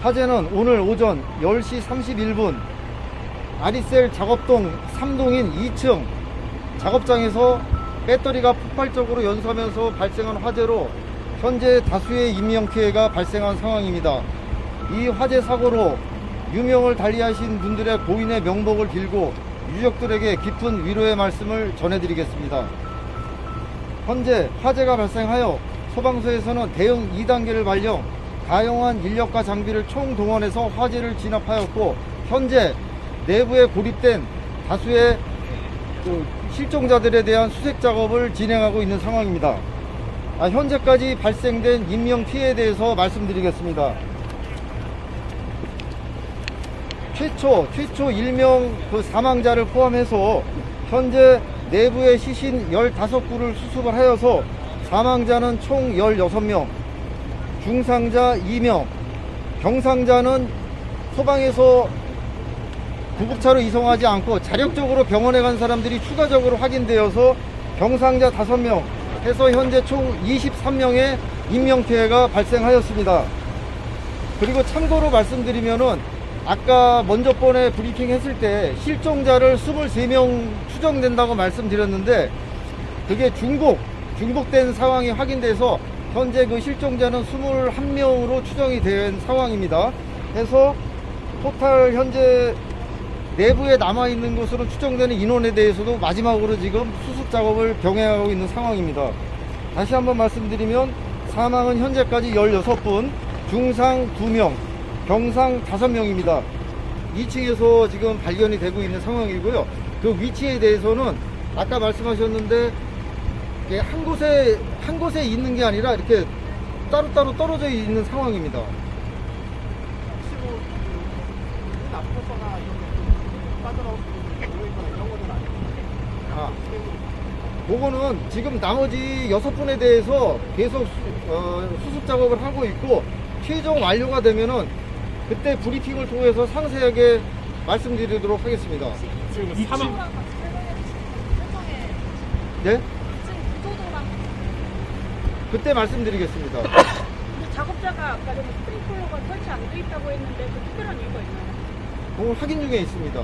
화재는 오늘 오전 10시 31분 아리셀 작업동 3동인 2층 작업장에서 배터리가 폭발적으로 연소하면서 발생한 화재로 현재 다수의 인명피해가 발생한 상황입니다. 이 화재 사고로 유명을 달리하신 분들의 고인의 명복을 빌고 유족들에게 깊은 위로의 말씀을 전해드리겠습니다. 현재 화재가 발생하여 소방서에서는 대응 2단계를 발령, 다양한 인력과 장비를 총동원해서 화재를 진압하였고, 현재 내부에 고립된 다수의 실종자들에 대한 수색 작업을 진행하고 있는 상황입니다. 현재까지 발생된 인명피해에 대해서 말씀드리겠습니다. 최초 일명 사망자를 포함해서 현재 내부의 시신 15구를 수습을 하여서 사망자는 총 16명, 중상자 2명, 경상자는 소방에서 구급차로 이송하지 않고 자력적으로 병원에 간 사람들이 추가적으로 확인되어서 경상자 5명 해서 현재 총 23명의 인명피해가 발생하였습니다. 그리고 참고로 말씀드리면은 아까 먼저 번에 브리핑 했을 때 실종자를 23명 추정된다고 말씀드렸는데 그게 중복된 상황이 확인돼서 현재 그 실종자는 21명으로 추정이 된 상황입니다. 해서 토탈 현재 내부에 남아있는 것으로 추정되는 인원에 대해서도 마지막으로 지금 수습 작업을 병행하고 있는 상황입니다. 다시 한번 말씀드리면 사망은 현재까지 16분, 중상 2명, 경상 5명입니다. 2층에서 지금 발견이 되고 있는 상황이고요. 그 위치에 대해서는 아까 말씀하셨는데 한 곳에 있는 게 아니라 이렇게 따로따로 떨어져 있는 상황입니다. 그거는 지금 나머지 6분에 대해서 계속 수습 작업을 하고 있고, 최종 완료가 되면은 그때 브리핑을 통해서 상세하게 말씀드리도록 하겠습니다. 지금 사망 네? 그때 말씀드리겠습니다. 작업자가 아까 전에 스프링클러가 설치 안 돼 있다고 했는데 그 특별한 이유가 있나요? 그건 확인 중에 있습니다.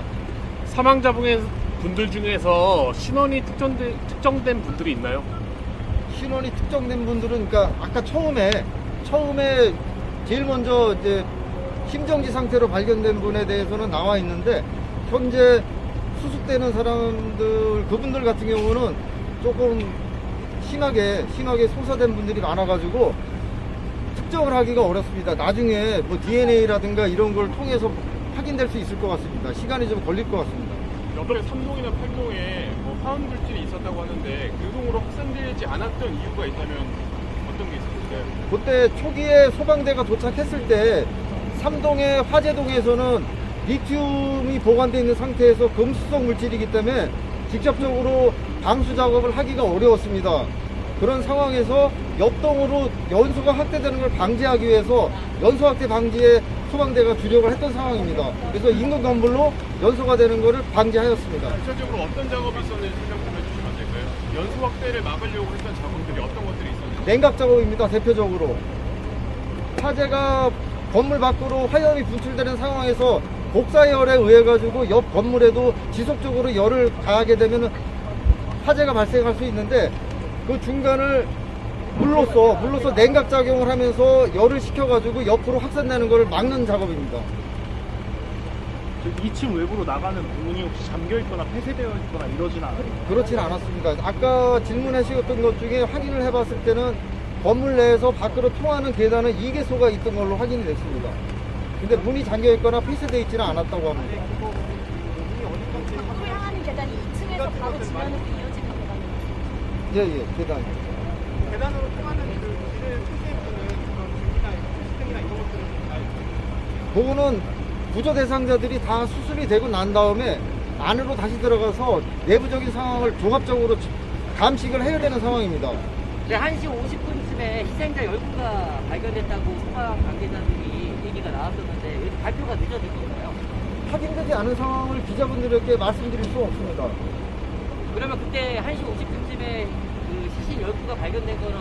사망자 분들 중에서 신원이 특정된 분들이 있나요? 신원이 특정된 분들은, 그러니까 아까 처음에 제일 먼저 이제 심정지 상태로 발견된 분에 대해서는 나와 있는데, 현재 수습되는 사람들, 그분들 같은 경우는 조금 심하게 소사된 분들이 많아가지고 특정을 하기가 어렵습니다. 나중에 뭐 DNA라든가 이런 걸 통해서 확인될 수 있을 것 같습니다. 시간이 좀 걸릴 것 같습니다. 옆에 3동이나 8동에 화학 물질이 있었다고 하는데 그 동으로 확산되지 않았던 이유가 있다면 어떤 게 있었을까요? 그때 초기에 소방대가 도착했을 때 3동의 화재동에서는 리튬이 보관되어 있는 상태에서 금수성 물질이기 때문에 직접적으로 방수 작업을 하기가 어려웠습니다. 그런 상황에서 옆동으로 연소가 확대되는 걸 방지하기 위해서 연소 확대 방지에 소방대가 주력을 했던 상황입니다. 그래서 인근 건물로 연소가 되는 것을 방지하였습니다. 구체적으로 어떤 작업이 있었는지 설명 좀 해주시면 안 될까요? 연소 확대를 막으려고 했던 작업들이 어떤 것들이 있었는지. 냉각 작업입니다. 대표적으로 화재가 건물 밖으로 화염이 분출되는 상황에서 복사열에 의해 가지고 옆 건물에도 지속적으로 열을 가하게 되면 화재가 발생할 수 있는데, 그 중간을 물로써 냉각 작용을 하면서 열을 식혀가지고 옆으로 확산되는 것을 막는 작업입니다. 2층 외부로 나가는 부분이 혹시 잠겨있거나 폐쇄되어 있거나 이러진 않아요? 그렇지는 않았습니다. 아까 질문하셨던 것 중에 확인을 해봤을 때는 건물 내에서 밖으로 통하는 계단은 2개소가 있던 걸로 확인이 됐습니다. 근데 문이 잠겨있거나 폐쇄되어 있지는 않았다고 합니다. 앞으로 향하는 계단이 2층에서 바로 지면으로 이어지는 계단이에요. 예, 계단. 계단으로 통하는 그 길을 초기에서는 그런 전기나 시스템이나 이런 것들은 그거는 구조 대상자들이 다 수습이 되고 난 다음에 안으로 다시 들어가서 내부적인 상황을 종합적으로 감식을 해야 되는 상황입니다. 네, 1시 50분쯤에 희생자 10구가 발견됐다고 소방 관계자들이 얘기가 나왔었는데 왜 발표가 늦어진 건가요? 확인되지 않은 상황을 기자분들에게 말씀드릴 수 없습니다. 그러면 그때 1시 50분쯤에 그 시신 10구가 발견된 거는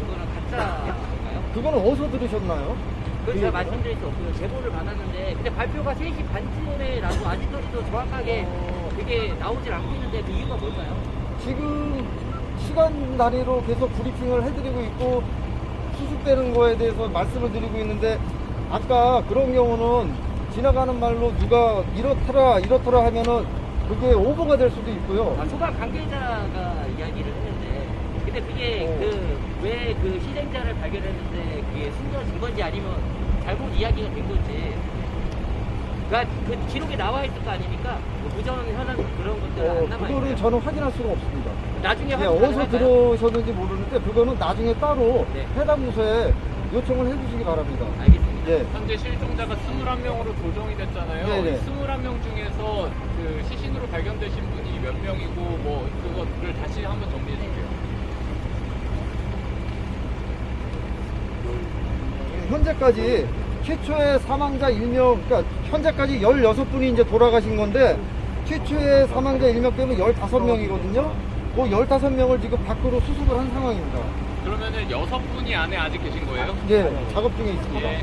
그거는 가짜인가요? 그거는 어디서 들으셨나요? 그건 제가 말씀드릴 수 없고요. 제보를 받았는데 근데 발표가 3시 반쯤에 나고 아직까지도 정확하게 그게 나오질 않고 있는데 그 이유가 뭘까요? 지금 시간 단위로 계속 브리핑을 해드리고 있고 수습되는 거에 대해서 말씀을 드리고 있는데 아까 그런 경우는 지나가는 말로 누가 이렇더라 하면은 그게 오버가 될 수도 있고요. 소방 관계자가 이야기를 했는데 근데 그게 왜 그 희생자를 발견했는데 그게 숨겨진 건지 아니면 잘못 이야기가 된 건지 그러니까 그 기록에 나와 있을 거 아닙니까? 뭐 무전 현황 그런 것들 안 남아 그거는 있어요. 저는 확인할 수가 없습니다. 나중에 예, 확인 어디서 가능할까요? 들어오셨는지 모르는데 그거는 나중에 따로 네. 해당 부서에 요청을 해주시기 바랍니다. 알겠습니다. 예. 현재 실종자가 21명으로 조정이 됐잖아요. 네네. 21명 중에서 그 시신으로 발견되신 분이 몇 명이고 뭐 그거를 다시 한번 정리해 주세요. 현재까지 최초의 사망자 1명, 그러니까 현재까지 16분이 이제 돌아가신 건데 최초의 사망자 1명 때문에 15명이거든요. 그 15명을 지금 밖으로 수습을 한 상황입니다. 그러면은 6분이 안에 아직 계신 거예요? 예, 작업 중에 있습니다. 예.